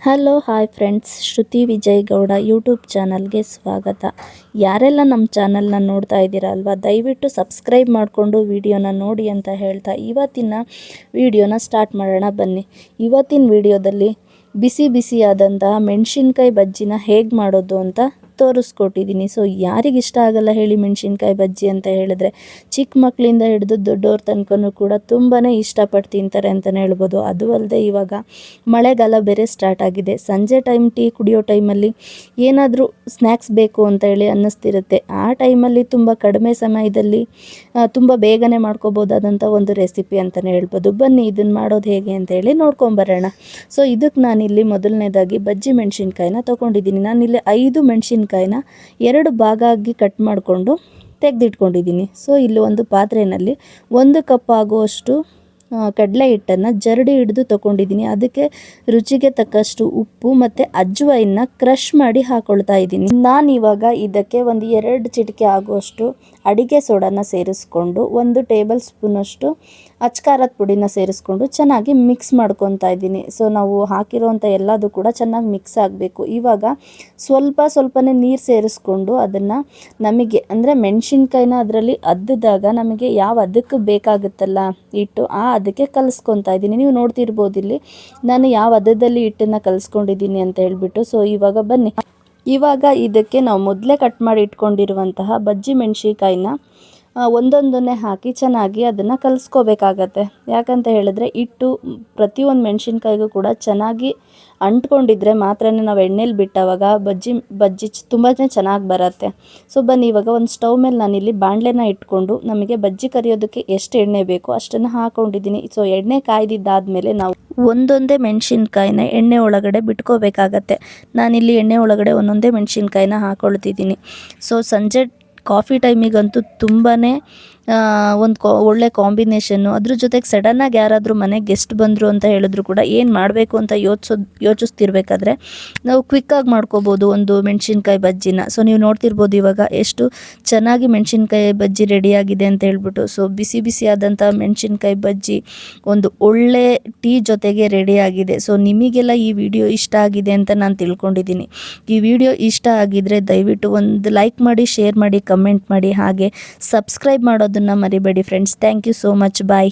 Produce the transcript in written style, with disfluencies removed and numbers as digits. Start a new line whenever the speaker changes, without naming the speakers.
Hello hi friends, ಶ್ರುತಿ Vijay Gowda YouTube ಚಾನಲ್ಗೆ ಸ್ವಾಗತ. ಯಾರೆಲ್ಲ ನಮ್ಮ ಚಾನಲ್ನ ನೋಡ್ತಾ ಇದ್ದೀರಾ ಅಲ್ವಾ, ದಯವಿಟ್ಟು ಸಬ್ಸ್ಕ್ರೈಬ್ ಮಾಡಿಕೊಂಡು ವಿಡಿಯೋನ ನೋಡಿ ಅಂತ ಹೇಳ್ತಾ ಇವತ್ತಿನ ವಿಡಿಯೋನ ಸ್ಟಾರ್ಟ್ ಮಾಡೋಣ ಬನ್ನಿ. ಇವತ್ತಿನ ವಿಡಿಯೋದಲ್ಲಿ ಬಿಸಿ ಬಿಸಿಯಾದಂತಹ ಮೆಣಸಿನ್ಕಾಯಿ ಬಜ್ಜಿನ ಹೇಗೆ ಮಾಡೋದು ಅಂತ ತೋರಿಸ್ಕೊಟ್ಟಿದ್ದೀನಿ. ಸೊ ಯಾರಿಗಿಷ್ಟ ಆಗಲ್ಲ ಹೇಳಿ ಮೆಣಸಿನ್ಕಾಯಿ ಬಜ್ಜಿ ಅಂತ ಹೇಳಿದ್ರೆ. ಚಿಕ್ಕ ಮಕ್ಕಳಿಂದ ಹಿಡಿದು ದೊಡ್ಡವ್ರ ತನಕನೂ ಕೂಡ ತುಂಬಾ ಇಷ್ಟಪಟ್ಟು ತಿಂತಾರೆ ಅಂತಲೇ ಹೇಳ್ಬೋದು. ಅದು ಅಲ್ಲದೆ ಇವಾಗ ಮಳೆಗಾಲ ಬೇರೆ ಸ್ಟಾರ್ಟ್ ಆಗಿದೆ. ಸಂಜೆ ಟೈಮ್ ಟೀ ಕುಡಿಯೋ ಟೈಮಲ್ಲಿ ಏನಾದರೂ ಸ್ನ್ಯಾಕ್ಸ್ ಬೇಕು ಅಂತ ಹೇಳಿ ಅನ್ನಿಸ್ತಿರುತ್ತೆ. ಆ ಟೈಮಲ್ಲಿ ತುಂಬ ಕಡಿಮೆ ಸಮಯದಲ್ಲಿ ತುಂಬ ಬೇಗನೆ ಮಾಡ್ಕೋಬೋದಾದಂಥ ಒಂದು ರೆಸಿಪಿ ಅಂತಲೇ ಹೇಳ್ಬೋದು. ಬನ್ನಿ ಇದನ್ನು ಮಾಡೋದು ಹೇಗೆ ಅಂತ ಹೇಳಿ ನೋಡ್ಕೊಂಬರೋಣ. ಸೊ ಇದಕ್ಕೆ ನಾನಿಲ್ಲಿ ಮೊದಲನೇದಾಗಿ ಬಜ್ಜಿ ಮೆಣಸಿನ್ಕಾಯಿನ ತೊಗೊಂಡಿದ್ದೀನಿ. ನಾನಿಲ್ಲಿ 5 ಮೆಣಸಿನ್ಕಾಯಿನ 2 ಭಾಗ ಆಗಿ ಕಟ್ ಮಾಡಿಕೊಂಡು ತೆಗೆದಿಟ್ಕೊಂಡಿದ್ದೀನಿ. ಸೊ ಇಲ್ಲಿ ಒಂದು ಪಾತ್ರೆಯಲ್ಲಿ 1 ಕಪ್ ಆಗುವಷ್ಟು ಕಡಲೆ ಹಿಟ್ಟನ್ನು ಜರಡಿ ಹಿಡಿದು ತೊಗೊಂಡಿದ್ದೀನಿ. ಅದಕ್ಕೆ ರುಚಿಗೆ ತಕ್ಕಷ್ಟು ಉಪ್ಪು ಮತ್ತು ಅಜ್ವೈನ್ನ ಕ್ರಷ್ ಮಾಡಿ ಹಾಕೊಳ್ತಾ ಇದ್ದೀನಿ. ನಾನಿವಾಗ ಇದಕ್ಕೆ ಒಂದು 2 ಚಿಟಿಕೆ ಆಗುವಷ್ಟು ಅಡಿಗೆ ಸೋಡಾನ ಸೇರಿಸ್ಕೊಂಡು 1 ಟೇಬಲ್ ಸ್ಪೂನಷ್ಟು ಅಚ್ಕಾರದ ಪುಡಿನ ಸೇರಿಸ್ಕೊಂಡು ಚೆನ್ನಾಗಿ ಮಿಕ್ಸ್ ಮಾಡ್ಕೊತಾ ಇದ್ದೀನಿ. ಸೊ ನಾವು ಹಾಕಿರೋವಂಥ ಎಲ್ಲದೂ ಕೂಡ ಚೆನ್ನಾಗಿ ಮಿಕ್ಸ್ ಆಗಬೇಕು. ಇವಾಗ ಸ್ವಲ್ಪನೇ ನೀರು ಸೇರಿಸ್ಕೊಂಡು ಅದನ್ನು ನಮಗೆ ಅಂದರೆ ಮೆಣಸಿನ್ಕಾಯಿನ ಅದರಲ್ಲಿ ಅದ್ದಿದಾಗ ನಮಗೆ ಯಾವ ಅದಕ್ಕೆ ಬೇಕಾಗುತ್ತಲ್ಲ ಹಿಟ್ಟು, ಆ ಅದಕ್ಕೆ ಕಲಿಸ್ಕೊತಾ ಇದ್ದೀನಿ. ನೀವು ನೋಡ್ತಿರ್ಬೋದು ಇಲ್ಲಿ ನಾನು ಯಾವ ಹದದಲ್ಲಿ ಹಿಟ್ಟನ್ನು ಕಲಿಸ್ಕೊಂಡಿದ್ದೀನಿ ಅಂತ ಹೇಳ್ಬಿಟ್ಟು. ಸೊ ಇವಾಗ ಬನ್ನಿ, ಇವಾಗ ಇದಕ್ಕೆ ನಾವು ಮೊದಲೇ ಕಟ್ ಮಾಡಿ ಇಟ್ಕೊಂಡಿರುವಂತಹ ಬಜ್ಜಿ ಮೆಣಸಿನ್ಕಾಯಿನ ಒಂದೊಂದನ್ನೇ ಹಾಕಿ ಚೆನ್ನಾಗಿ ಅದನ್ನು ಕಲಿಸ್ಕೋಬೇಕಾಗತ್ತೆ. ಯಾಕಂತ ಹೇಳಿದ್ರೆ ಹಿಟ್ಟು ಪ್ರತಿಯೊಂದು ಮೆಣಸಿನ್ಕಾಯಿಗೂ ಕೂಡ ಚೆನ್ನಾಗಿ ಅಂಟ್ಕೊಂಡಿದ್ರೆ ಮಾತ್ರನೇ ನಾವು ಎಣ್ಣೆಲಿ ಬಿಟ್ಟವಾಗ ಬಜ್ಜಿ ತುಂಬಾ ಚೆನ್ನಾಗಿ ಬರುತ್ತೆ. ಸೊ ಬನ್ನಿ, ಇವಾಗ ಒಂದು ಸ್ಟವ್ ಮೇಲೆ ನಾನಿಲ್ಲಿ ಬಾಣಲೆನ ಇಟ್ಕೊಂಡು ನಮಗೆ ಬಜ್ಜಿ ಕರಿಯೋದಕ್ಕೆ ಎಷ್ಟು ಎಣ್ಣೆ ಬೇಕೋ ಅಷ್ಟನ್ನು ಹಾಕೊಂಡಿದ್ದೀನಿ. ಸೊ ಎಣ್ಣೆ ಕಾಯ್ದಿದ್ದಾದಮೇಲೆ ನಾವು ಒಂದೊಂದೇ ಮೆಣಸಿನ್ಕಾಯಿನ ಎಣ್ಣೆ ಒಳಗಡೆ ಬಿಟ್ಕೋಬೇಕಾಗತ್ತೆ. ನಾನಿಲ್ಲಿ ಎಣ್ಣೆ ಒಳಗಡೆ ಒಂದೊಂದೇ ಮೆಣಸಿನ್ಕಾಯಿನ ಹಾಕೊಳ್ತಿದ್ದೀನಿ. ಸೊ ಸಂಜೆ ಕಾಫಿ ಟೈಮಿಗಂತೂ ತುಂಬಾ ಒಂದು ಒಳ್ಳೆ ಕಾಂಬಿನೇಷನ್ನು. ಅದ್ರ ಜೊತೆಗೆ ಸಡನ್ನಾಗಿ ಯಾರಾದರೂ ಮನೆಗೆ ಗೆಸ್ಟ್ ಬಂದರು ಅಂತ ಹೇಳಿದ್ರು ಕೂಡ ಏನು ಮಾಡಬೇಕು ಅಂತ ಯೋಚಿಸ್ತಿರ್ಬೇಕಾದ್ರೆ ನಾವು ಕ್ವಿಕ್ಕಾಗಿ ಮಾಡ್ಕೋಬೋದು ಒಂದು ಮೆಣಸಿನ್ಕಾಯಿ ಬಜ್ಜಿನ. ಸೊ ನೀವು ನೋಡ್ತಿರ್ಬೋದು ಇವಾಗ ಎಷ್ಟು ಚೆನ್ನಾಗಿ ಮೆಣಸಿನ್ಕಾಯಿ ಬಜ್ಜಿ ರೆಡಿಯಾಗಿದೆ ಅಂತ ಹೇಳ್ಬಿಟ್ಟು. ಸೊ ಬಿಸಿ ಬಿಸಿಯಾದಂಥ ಮೆಣಸಿನ್ಕಾಯಿ ಬಜ್ಜಿ ಒಂದು ಒಳ್ಳೆ ಟೀ ಜೊತೆಗೆ ರೆಡಿಯಾಗಿದೆ. ಸೊ ನಿಮಗೆಲ್ಲ ಈ ವಿಡಿಯೋ ಇಷ್ಟ ಆಗಿದೆ ಅಂತ ನಾನು ತಿಳ್ಕೊಂಡಿದ್ದೀನಿ. ಈ ವಿಡಿಯೋ ಇಷ್ಟ ಆಗಿದ್ದರೆ ದಯವಿಟ್ಟು ಒಂದು ಲೈಕ್ ಮಾಡಿ, ಶೇರ್ ಮಾಡಿ, ಕಮೆಂಟ್ ಮಾಡಿ, ಹಾಗೆ ಸಬ್ಸ್ಕ್ರೈಬ್ ಮಾಡೋದನ್ನು ಮರಿಬೇಡಿ friends. Thank you so much. Bye.